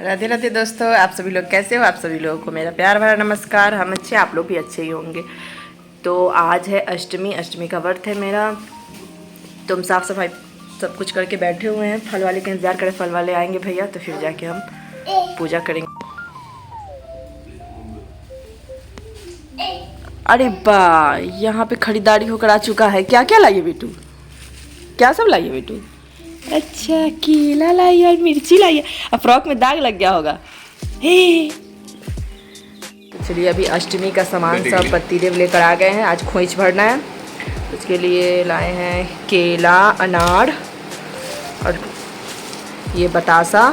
राधे राधे दोस्तों, आप सभी लोग कैसे हो। आप सभी लोगों को मेरा प्यार भरा नमस्कार। हम अच्छे, आप लोग भी अच्छे ही होंगे। तो आज है अष्टमी, अष्टमी का व्रत है मेरा। तो हम साफ़ सफाई सब कुछ करके बैठे हुए हैं, फल वाले का इंतज़ार करें। फल वाले आएंगे भैया तो फिर जाके हम पूजा करेंगे। अरे वाह, यहाँ पे खरीदारी होकर आ चुका है। क्या क्या लाइए बेटू, क्या सब लाइए बेटू? अच्छा, केला लाई और मिर्ची लाई है। अब फ्रॉक में दाग लग गया होगा। हे, चलिए अभी अष्टमी का सामान सब पति देव लेकर आ गए हैं। आज खोइच भरना है, उसके लिए लाए हैं केला, अनार और ये बतासा।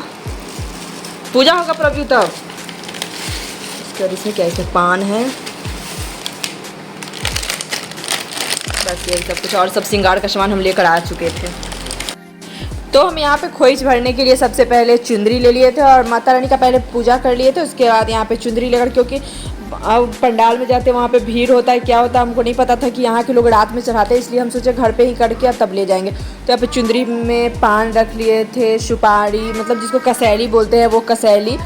पूजा होगा प्रभु तब। उसके बाद इसमें क्या है, पान है, बस ये सब कुछ। और सब श्रृंगार का सामान हम लेकर आ चुके थे। तो हम यहाँ पे खोइच भरने के लिए सबसे पहले चुंदरी ले लिए थे और माता रानी का पहले पूजा कर लिए थे। उसके बाद यहाँ पे चुंदरी लेकर, क्योंकि अब पंडाल में जाते वहाँ पे भीड़ होता है, क्या होता है हमको नहीं पता था कि यहाँ के लोग रात में चढ़ाते हैं, इसलिए हम सोचे घर पे ही करके तब ले जाएंगे। तो यहाँ पे चुंदरी में पान रख लिए थे, सुपारी, मतलब जिसको कसैली बोलते हैं वो कसैली।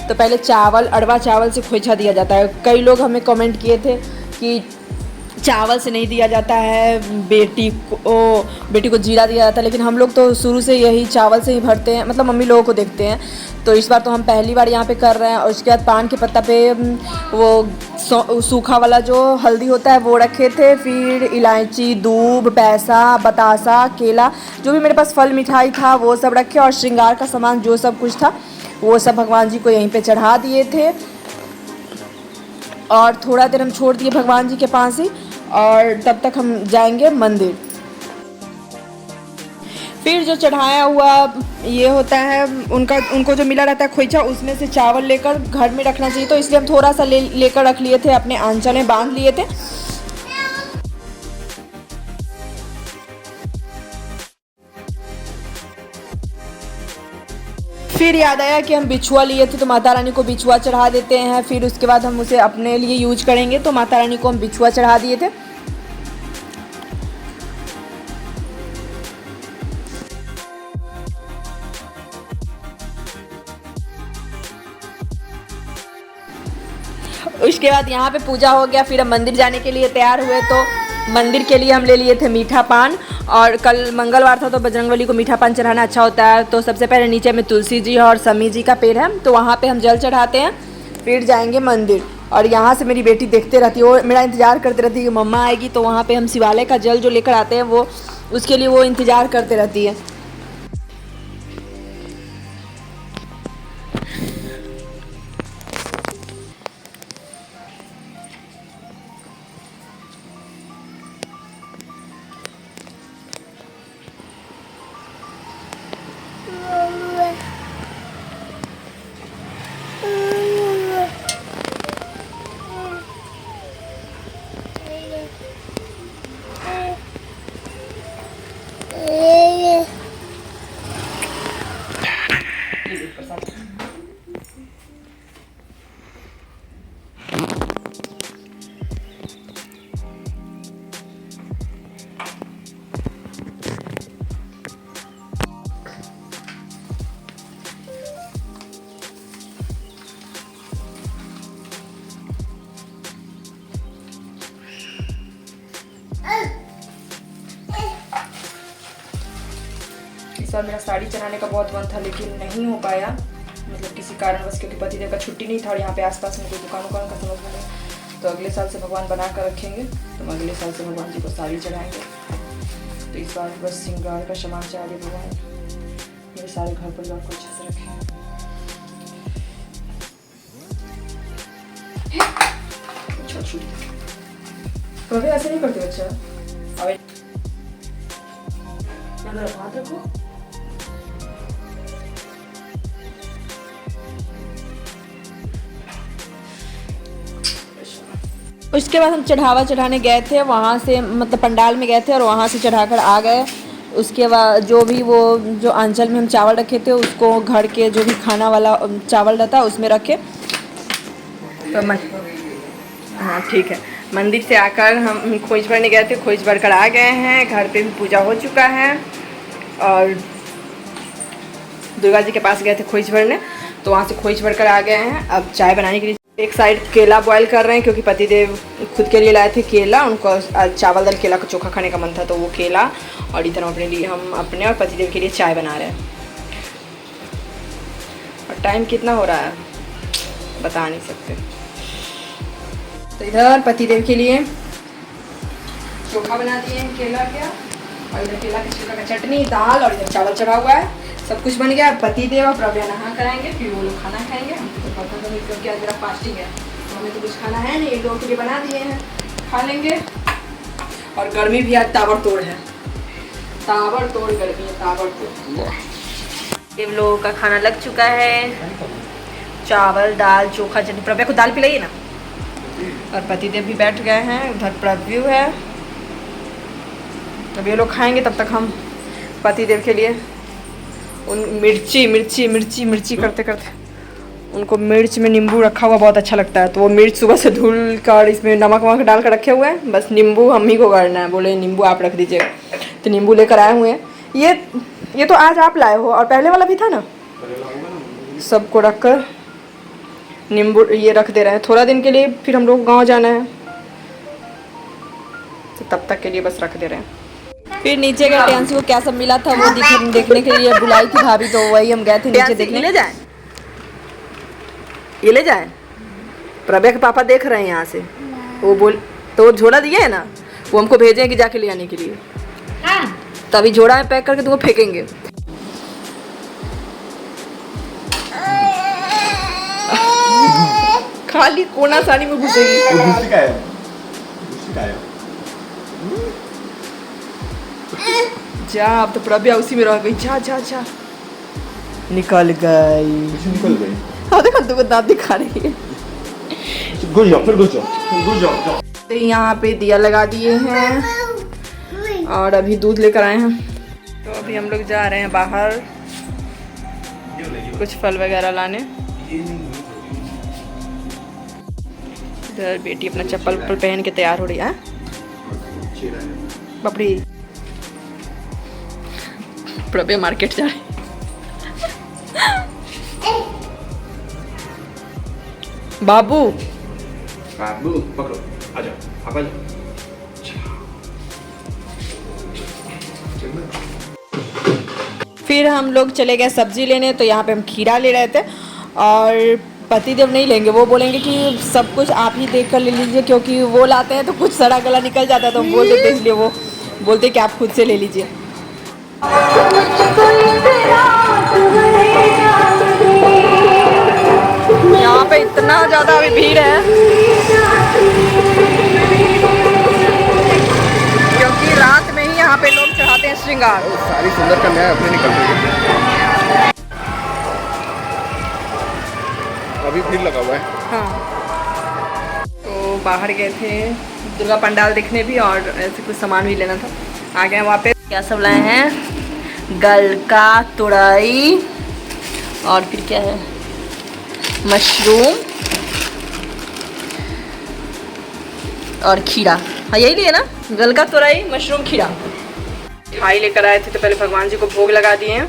तो पहले चावल, अरवा चावल से खोइछा दिया जाता है। कई लोग हमें कमेंट किए थे कि चावल से नहीं दिया जाता है, बेटी को जीरा दिया जाता है, लेकिन हम लोग तो शुरू से यही चावल से ही भरते हैं, मतलब मम्मी लोगों को देखते हैं। तो इस बार तो हम पहली बार यहाँ पे कर रहे हैं। और उसके बाद पान के पत्ता पे वो सूखा वाला जो हल्दी होता है वो रखे थे, फिर इलायची, दूब, पैसा, बतासा, केला, जो भी मेरे पास फल मिठाई था वो सब रखे। और श्रृंगार का सामान जो सब कुछ था वो सब भगवान जी को यहीं पे चढ़ा दिए थे। और थोड़ा देर हम छोड़ दिए भगवान जी के पास ही, और तब तक हम जाएंगे मंदिर। फिर जो चढ़ाया हुआ ये होता है उनको जो मिला रहता है खोइछा, उसमें से चावल लेकर घर में रखना चाहिए। तो इसलिए हम थोड़ा सा लेकर रख लिए थे, अपने आंचल में बांध लिए थे। फिर याद आया कि हम बिछुआ लिए थे, तो माता रानी को बिछुआ चढ़ा देते हैं। फिर उसके बाद हम उसे अपने लिए यूज करेंगे, तो माता रानी को हम बिछुआ चढ़ा दिए थे। उसके बाद यहाँ पे पूजा हो गया। फिर हम मंदिर जाने के लिए तैयार हुए। तो मंदिर के लिए हम ले लिए थे मीठा पान, और कल मंगलवार था तो बजरंगबली को मीठा पान चढ़ाना अच्छा होता है। तो सबसे पहले नीचे में तुलसी जी और समी जी का पेड़ है, तो वहाँ पे हम जल चढ़ाते हैं, फिर जाएंगे मंदिर। और यहाँ से मेरी बेटी देखते रहती है, वो मेरा इंतज़ार करती रहती है कि मम्मा आएगी। तो वहाँ पर हम शिवालय का जल जो लेकर आते हैं वो, उसके लिए वो इंतज़ार करते रहती है। इस बार मेरा साड़ी चढ़ाने का बहुत मन था, लेकिन नहीं हो पाया, मतलब किसी कारणवश, क्योंकि पतिदेव का छुट्टी नहीं था और यहाँ पे आसपास में कोई दुकान का समझ में नहीं। तो अगले साल से भगवान बना कर रखेंगे, तो हम अगले साल से भगवान जी को साड़ी चढ़ाएंगे। तो इस बार बस श्रृंगार का सामान चढ़ा दे भगवान, मेरे सारे घर परिवार को अच्छे से रखें। कभी ऐसे नहीं करते बच्चा, हाथ रखो। उसके बाद हम चढ़ावा चढ़ाने गए थे, वहाँ से मतलब पंडाल में गए थे और वहाँ से चढ़ाकर आ गए। उसके बाद जो भी वो जो आंचल में हम चावल रखे थे उसको घर के जो भी खाना वाला चावल रहता उसमें रखे। तो हाँ ठीक है। मंदिर से आकर हम खोइच भरने गए थे, खोइच भर कर आ गए हैं। घर पे भी पूजा हो चुका है और दुर्गा जी के पास गए थे खोइच भरने। तो वहाँ से खोइच भर कर आ गए हैं। अब चाय बनाने के लिए एक साइड केला बॉयल कर रहे हैं, क्योंकि पतिदेव खुद के लिए लाए थे केला। उनको चावल दाल केला का चोखा खाने का मन था, तो वो केला, और इधर हम अपने और पतिदेव के लिए चाय बना रहे हैं। और टाइम कितना हो रहा है बता नहीं सकते। तो इधर पतिदेव के लिए चोखा बना दिए हैं केला का, और इधर केला के छिलका का चटनी, दाल, और इधर चावल चढ़ा हुआ है। सब कुछ बन गया। पतिदेव और प्रव्या नहा कराएंगे, फिर वो लोग खाना खाएंगे। तो पता नहीं क्योंकि आज मेरा फास्टिंग है, तो हमें तो कुछ खाना है नहीं, एक लोगों के लिए बना दिए हैं, खा लेंगे। और गर्मी भी आज ताबड़तोड़ है, ताबड़तोड़ गर्मी है, ताबड़तोड़। देव लोगों का खाना लग चुका है, चावल दाल चोखा चटनी। प्रव्या को दाल पिलाइए ना। और पतिदेव भी बैठ गए हैं, उधर प्रव्यू है। अब ये लोग खाएंगे, तब तक हम पतिदेव के लिए उन मिर्ची मिर्ची मिर्ची मिर्ची करते करते, उनको मिर्च में नींबू रखा हुआ बहुत अच्छा लगता है, तो वो मिर्च सुबह से धुल कर इसमें नमक वमक डाल कर रखे हुए हैं। बस नींबू हम ही को करना है, बोले नींबू आप रख दीजिएगा, तो नींबू लेकर आए हुए हैं। ये तो आज आप लाए हो, और पहले वाला भी था ना। सबको रख कर नींबू ये रख दे रहे हैं थोड़ा दिन के लिए, फिर हम लोग गाँव जाना है, तो तब तक के लिए बस रख दे रहे हैं। फिर नीचे गए, टेंस को क्या सब मिला था वो देखने के लिए बुलाई थी भाभी, तो वही हम गए थे नीचे देखने। ले जाए, ये ले जाए। प्रव्या के पापा देख रहे हैं यहाँ से, वो बोल तो झोला दिया है ना, वो हमको भेजे कि जाके ले आने के लिए। तभी झोला में पैक करके तुमको फेंकेंगे। खाली कोना साड़ी में घुसेगी। जा, अब तो प्रव्या उसी में रह गई। जा जा जा, निकल गई। हाँ देखो तुमको दांत दिखा रही है। तो यहाँ पे दिया लगा दिए हैं, और अभी दूध लेकर आए हैं। तो अभी हम लोग जा रहे हैं बाहर कुछ फल वगैरह लाने। इधर बेटी अपना चप्पल पहन के तैयार हो रही है। बपड़ी प्रव्या मार्केट जा रही। बाबू बाबू पकड़ो, आजा आप आजा। फिर हम लोग चले गए सब्जी लेने, तो यहाँ पे हम खीरा ले रहे थे, और पतिदेव नहीं लेंगे, वो बोलेंगे कि सब कुछ आप ही देख कर ले लीजिए, क्योंकि वो लाते हैं तो कुछ सड़ा गला निकल जाता है, तो हम बोल देते, इसलिए वो बोलते कि आप खुद से ले लीजिए। यहाँ पे इतना ज़्यादा अभी भीड़ है, क्योंकि रात में ही यहाँ पे लोग चढ़ाते हैं श्रृंगार। सारी सुंदर कन्या अपने निकल रही है, अभी भीड़ लगा हुआ है। हाँ, तो बाहर गए थे दुर्गा पंडाल देखने भी, और ऐसे कुछ सामान भी लेना था। आ गए वहाँ पे। क्या सब लाए हैं? गलका, तुरई, और फिर क्या है, मशरूम और खीरा। हाँ यही लिए ना, गलका, तुरई, मशरूम, खीरा। मिठाई लेकर आए थे, तो पहले भगवान जी को भोग लगा दिए हैं।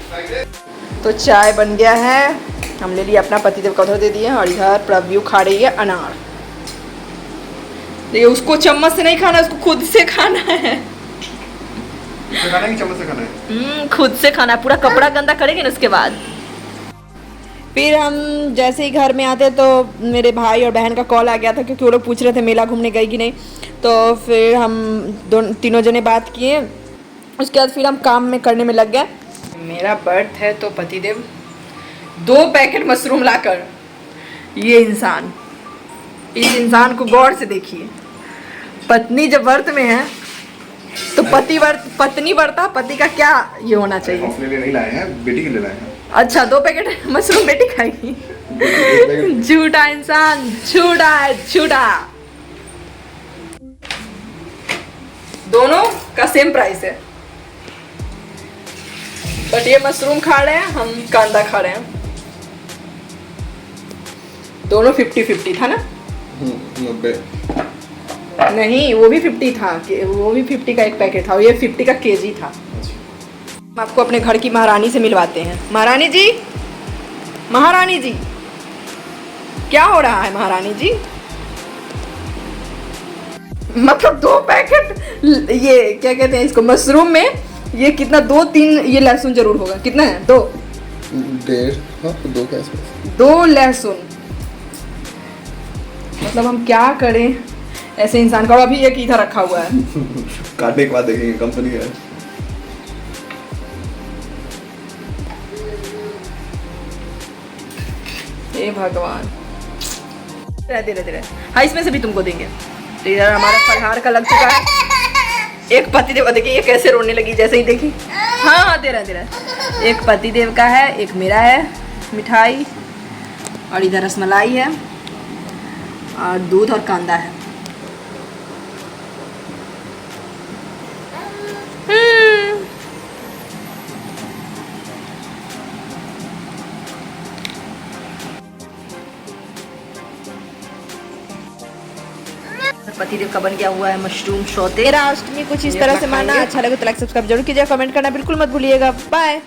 तो चाय बन गया है, हम ले लिए अपना, पतिदेव का उधर दे दिए, और इधर प्रव्यू खा रही है अनार। देखिए, उसको चम्मच से नहीं खाना, उसको खुद से खाना है। खाना है कि चम्मच से खाना है? खुद से खाना है, पूरा कपड़ा गंदा करेंगे ना उसके बाद। फिर हम जैसे ही घर में आते तो मेरे भाई और बहन का कॉल आ गया था, क्योंकि वो लोग पूछ रहे थे मेला घूमने गई कि नहीं। तो फिर हम तीनों जने बात किए, उसके बाद फिर हम काम में करने में लग गए। मेरा बर्थ है, तो पतिदेव 2 पैकेट मशरूम लाकर, ये इंसान, इस इंसान को गौर से देखिए। पत्नी जब व्रत में है तो पत्नी व्रता, पति का क्या ये होना चाहिए। अपने लिए नहीं लाए हैं, बेटी के लिए लाए हैं। अच्छा, 2 पैकेट मशरूम बेटी खाएगी। झूठा इंसान, झूठा है, झूठा। दोनों का सेम प्राइस है, बट ये मशरूम खा रहे हैं, हम कांदा खा रहे हैं। दोनों 50-50 था ना? 90 नहीं, वो भी 50 था, वो भी 50 का एक पैकेट था, ये 50 का केजी था। हम आपको अपने घर की महारानी से मिलवाते हैं। महारानी जी, महारानी जी, क्या हो रहा है महारानी जी? मतलब 2 पैकेट ये क्या कहते हैं इसको, मशरूम में ये कितना, 2-3 ये लहसुन जरूर होगा। कितना है? 2 1.5, हाँ 2 के आसपास। 2 लहसुन। मतलब हम क्या करें ऐसे इंसान का। और अभी एक इधर रखा हुआ है। काटने के बाद देखेंगे, कंपनी है। हे भगवान, धीरे धीरे। हाँ, इसमें से भी तुमको देंगे। तो इधर हमारा फलहार का लग चुका है। एक पतिदेव, देखिए ये कैसे रोने लगी जैसे ही देखी। हाँ हाँ, दे रहा। एक पतिदेव का है, एक मेरा है मिठाई, और इधर रसमलाई है, और दूध और कांदा है। पतिदेव का बन गया हुआ है मशरूम शौते। मेरा अष्टमी कुछ इस तरह से माना। अच्छा लगे तो लाइक सब्सक्राइब जरूर कीजिएगा, कमेंट करना बिल्कुल मत भूलिएगा। बाय।